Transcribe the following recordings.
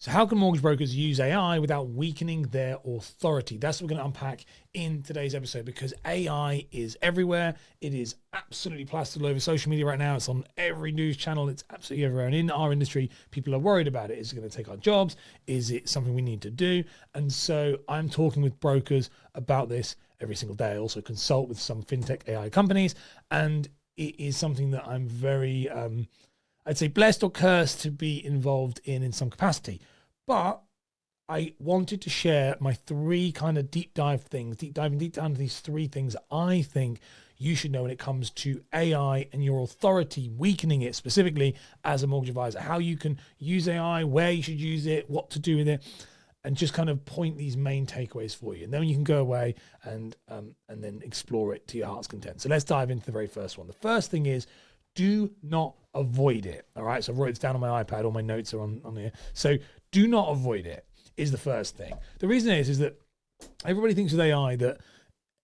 So how can mortgage brokers use AI without weakening their authority? That's what we're going to unpack in today's episode, because AI is everywhere. It is absolutely plastered all over social media right now. It's on every news channel. It's absolutely everywhere. And in our industry, people are worried about it. Is it going to take our jobs? Is it something we need to do? And so I'm talking with brokers about this every single day. I also consult with some fintech AI companies, and it is something that I'm very, I'd say, blessed or cursed to be involved in some capacity. But I wanted to share my three kind of deep diving into these three things that I think you should know when it comes to AI and your authority, weakening it specifically as a mortgage advisor, how you can use AI, where you should use it, what to do with it, and just kind of point these main takeaways for you. And then you can go away and then explore it to your heart's content. So let's dive into the very first one. The first thing is, do not avoid it. All right. So I wrote this down on my iPad. All my notes are on here. So do not avoid it is the first thing. The reason is that everybody thinks with AI that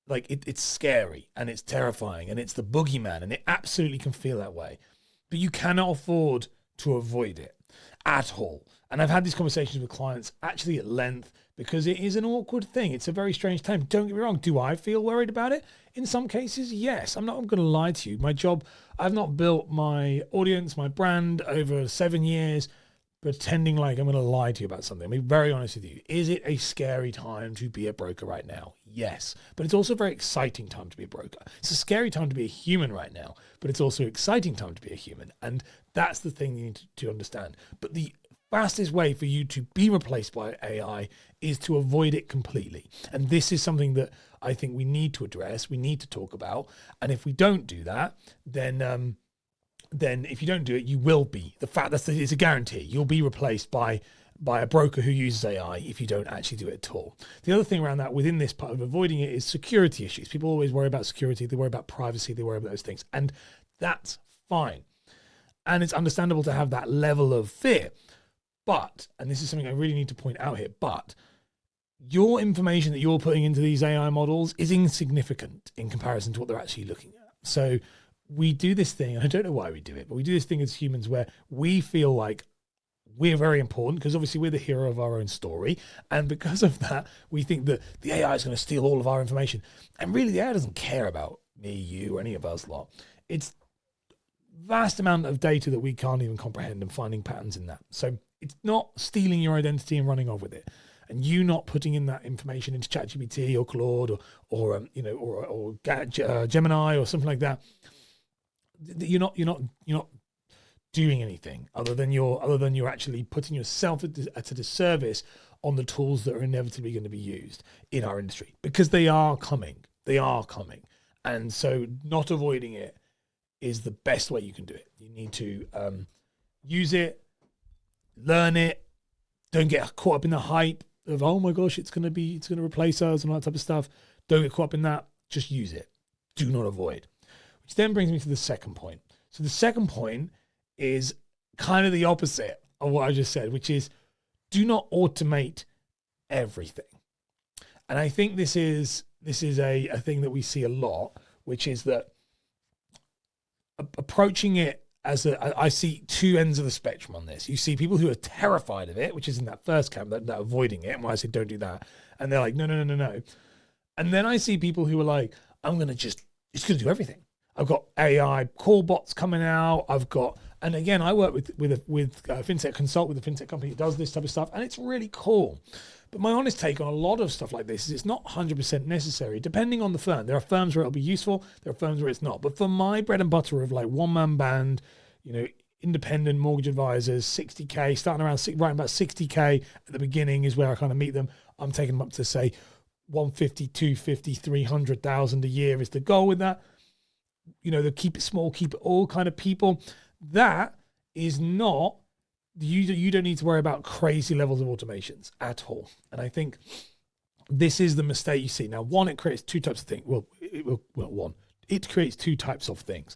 like it's scary and it's terrifying and it's the boogeyman, and it absolutely can feel that way. But you cannot afford to avoid it at all. And I've had these conversations with clients actually at length, because it is an awkward thing. It's a very strange time. Don't get me wrong. Do I feel worried about it? In some cases, yes. I'm not going to lie to you. My job, I've not built my audience, my brand over 7 years, pretending like I'm going to lie to you about something. I'll be very honest with you. Is it a scary time to be a broker right now? Yes. But it's also a very exciting time to be a broker. It's a scary time to be a human right now, but it's also an exciting time to be a human. And that's the thing you need to understand. But the fastest way for you to be replaced by AI is to avoid it completely. And this is something that I think we need to address, we need to talk about. And if we don't do that, then if you don't do it, you will be. It's a guarantee. You'll be replaced by a broker who uses AI if you don't actually do it at all. The other thing around that, within this part of avoiding it, is security issues. People always worry about security. They worry about privacy. They worry about those things. And that's fine. And it's understandable to have that level of fear. But, and this is something I really need to point out here, but your information that you're putting into these AI models is insignificant in comparison to what they're actually looking at. So we do this thing, and I don't know why we do it, but we do this thing as humans where we feel like we're very important, because obviously we're the hero of our own story. And because of that, we think that the AI is going to steal all of our information. And really, the AI doesn't care about me, you, or any of us lot. It's vast amount of data that we can't even comprehend, and finding patterns in that. So it's not stealing your identity and running off with it, and you not putting in that information into ChatGPT or Claude or Gemini or something like that. You're not doing anything other than you're actually putting yourself at a disservice on the tools that are inevitably going to be used in our industry, because they are coming. And so not avoiding it is the best way you can do it. You need to use it, learn it. Don't get caught up in the hype of, oh my gosh, it's going to replace us and all that type of stuff. Don't get caught up in that. Just use it. Do not avoid. Which then brings me to the second point. So the second point is kind of the opposite of what I just said, which is do not automate everything. And I think this is a thing that we see a lot, which is that approaching it as I see two ends of the spectrum on this. You see people who are terrified of it, which is in that first camp, that avoiding it, and why I say don't do that. And they're like, no. And then I see people who are like, it's going to do everything. I've got AI call bots coming out. And again, I work with a fintech, consult with a fintech company that does this type of stuff, and it's really cool. But my honest take on a lot of stuff like this is it's not 100% necessary, depending on the firm. There are firms where it'll be useful. There are firms where it's not. But for my bread and butter of like one-man band, independent mortgage advisors, 60K, starting around right about 60K at the beginning is where I kind of meet them. I'm taking them up to say 150, 250, 300,000 a year is the goal with that. The keep it small, keep it all kind of people. That is not, you don't need to worry about crazy levels of automations at all. And I think this is the mistake you see. Now, one, it creates two types of things. It creates two types of things.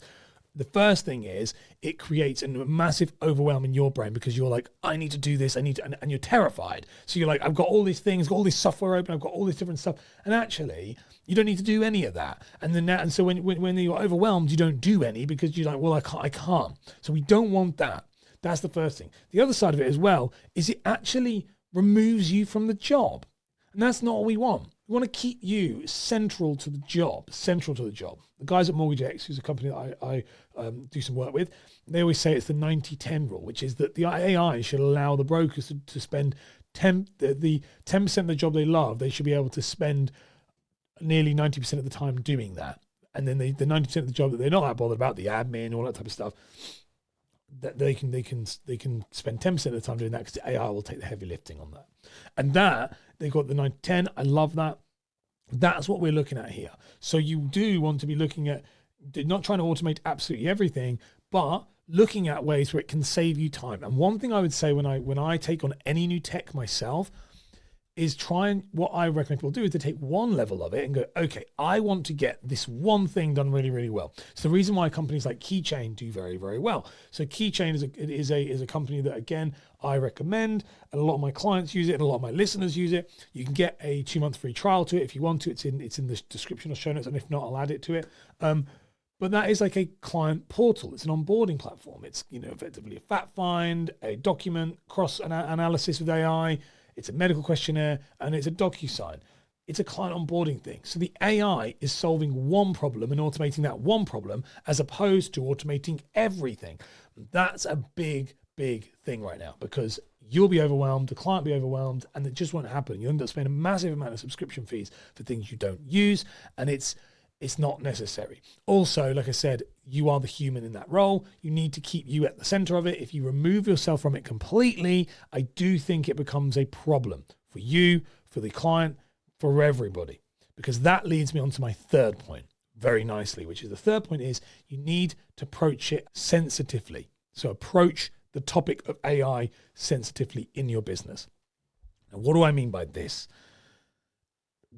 The first thing is it creates a massive overwhelm in your brain, because you're like, I need to do this, and you're terrified. So you're like, I've got all these things, got all this software open, I've got all this different stuff. And actually, you don't need to do any of that. And so when you're overwhelmed, you don't do any, because you're like, well, I can't. So we don't want that. That's the first thing. The other side of it as well is it actually removes you from the job. And that's not what we want. We want to keep you central to the job. The guys at MortgageX, who's a company that I do some work with, they always say it's the 90-10 rule, which is that the AI should allow the brokers to spend the 10% of the job they love, they should be able to spend nearly 90% of the time doing that. And then the 90% of the job that they're not that bothered about, the admin, all that type of stuff, that they can spend 10% of the time doing that because the AI will take the heavy lifting on that. And that, they've got the 90-10. I love that. That's what we're looking at here. So you do want to be looking at, not trying to automate absolutely everything, but looking at ways where it can save you time. And one thing I would say when I take on any new tech myself is what I recommend people do is to take one level of it and go, okay, I want to get this one thing done really, really well. So the reason why companies like Keychain do very, very well. So Keychain is a company that, again, I recommend, and a lot of my clients use it, and a lot of my listeners use it. You can get a 2-month free trial to it if you want to. It's in the description or show notes, and if not, I'll add it to it. But that is like a client portal. It's an onboarding platform. It's effectively a fact find, a document cross analysis with AI. It's a medical questionnaire, and it's a DocuSign. It's a client onboarding thing. So the AI is solving one problem and automating that one problem as opposed to automating everything. That's a big, big thing right now because you'll be overwhelmed, the client will be overwhelmed, and it just won't happen. You'll end up spending a massive amount of subscription fees for things you don't use, and it's not necessary. Also, like I said, you are the human in that role. You need to keep you at the center of it. If you remove yourself from it completely, I do think it becomes a problem for you, for the client, for everybody. Because that leads me on to my third point very nicely, which is the third point is you need to approach it sensitively. So approach the topic of AI sensitively in your business. Now, what do I mean by this?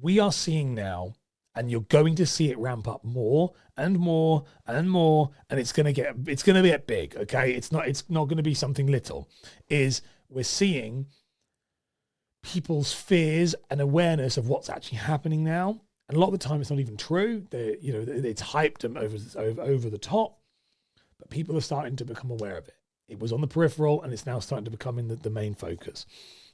We are seeing now, and you're going to see it ramp up more and more and more, and it's going to get big. Okay, it's not going to be something little. We're seeing people's fears and awareness of what's actually happening now, and a lot of the time it's not even true. It's hyped and over the top, but people are starting to become aware of it. It was on the peripheral, and it's now starting to become in the main focus.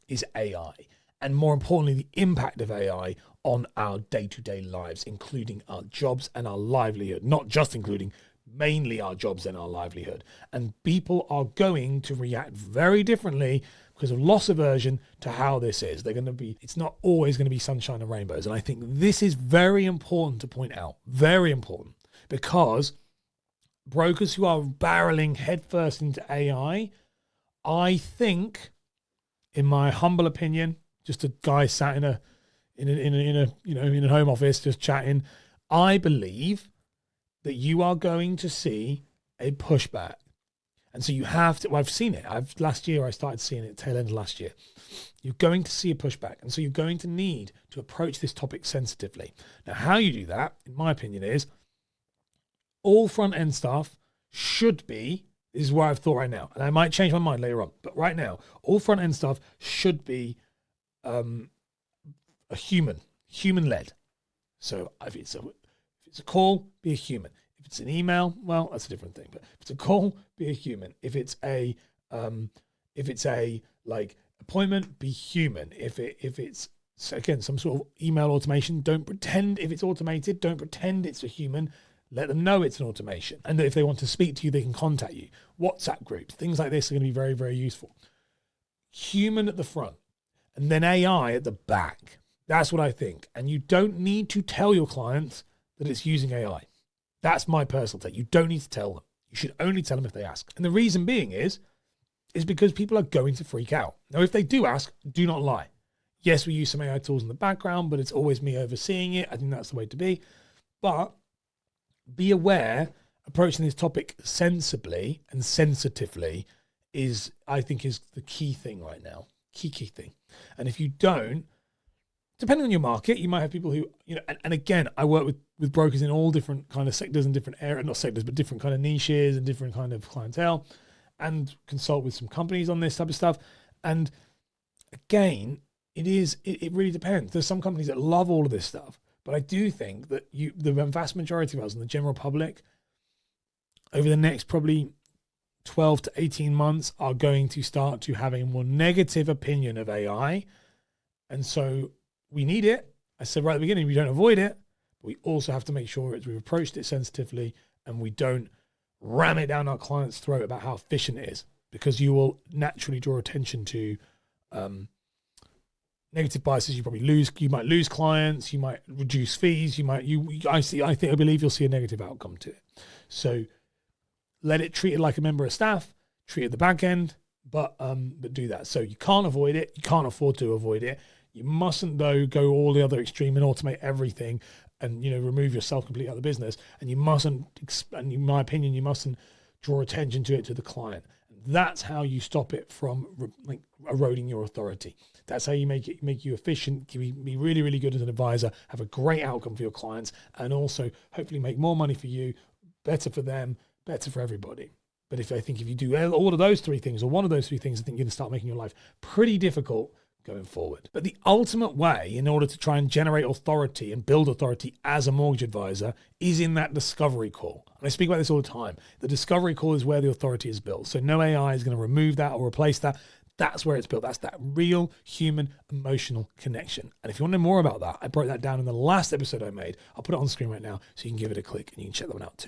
Is AI. And more importantly, the impact of AI on our day-to-day lives, including our jobs and our livelihood, not just including, mainly our jobs and our livelihood. And people are going to react very differently because of loss aversion to how this is. It's not always going to be sunshine and rainbows. And I think this is very important to point out, very important, because brokers who are barreling headfirst into AI, I think, in my humble opinion, just a guy sat in a home office just chatting, I believe that you are going to see a pushback. And so you have to, I've seen it. Last year I started seeing it tail end of last year. You're going to see a pushback. And so you're going to need to approach this topic sensitively. Now, how you do that, in my opinion, is all front end stuff should be, this is where I've thought right now, and I might change my mind later on, but right now, all front end stuff should be a human-led. So if it's a call, be a human. If it's an email, well, that's a different thing. But if it's a call, be a human. If it's a like appointment, be human. If it's again some sort of email automation, don't pretend if it's automated. Don't pretend it's a human. Let them know it's an automation, and that if they want to speak to you, they can contact you. WhatsApp groups, things like this are going to be very, very useful. Human at the front. And then AI at the back. That's what I think. And you don't need to tell your clients that it's using AI. That's my personal take. You don't need to tell them. You should only tell them if they ask. And the reason being is because people are going to freak out. Now, if they do ask, do not lie. Yes, we use some AI tools in the background, but it's always me overseeing it. I think that's the way to be. But be aware, approaching this topic sensibly and sensitively I think is the key thing right now. Key thing. And if you don't, depending on your market, you might have people who, and again, I work with brokers in all different kind of sectors and different areas, not sectors, but different kind of niches and different kind of clientele, and consult with some companies on this type of stuff. And again, it really depends. There's some companies that love all of this stuff, but I do think that the vast majority of us in the general public over the next probably 12 to 18 months are going to start to have a more negative opinion of AI. And so we need it. I said right at the beginning, we don't avoid it, but we also have to make sure we've approached it sensitively and we don't ram it down our client's throat about how efficient it is, because you will naturally draw attention to negative biases. You might lose clients, you might reduce fees, I believe you'll see a negative outcome to it. So let it treat it like a member of staff, treat it the back end, but do that. So you can't avoid it. You can't afford to avoid it. You mustn't, though, go all the other extreme and automate everything and, remove yourself completely out of the business. And you mustn't, and in my opinion, you mustn't draw attention to it to the client. That's how you stop it from eroding your authority. That's how you make you efficient, be really, really good as an advisor, have a great outcome for your clients, and also hopefully make more money for you, better for them, better for everybody. But if you do all of those three things or one of those three things, I think you're going to start making your life pretty difficult going forward. But the ultimate way in order to try and generate authority and build authority as a mortgage advisor is in that discovery call. And I speak about this all the time. The discovery call is where the authority is built. So no AI is going to remove that or replace that. That's where it's built. That's that real human emotional connection. And if you want to know more about that, I broke that down in the last episode I made. I'll put it on the screen right now so you can give it a click and you can check that one out too.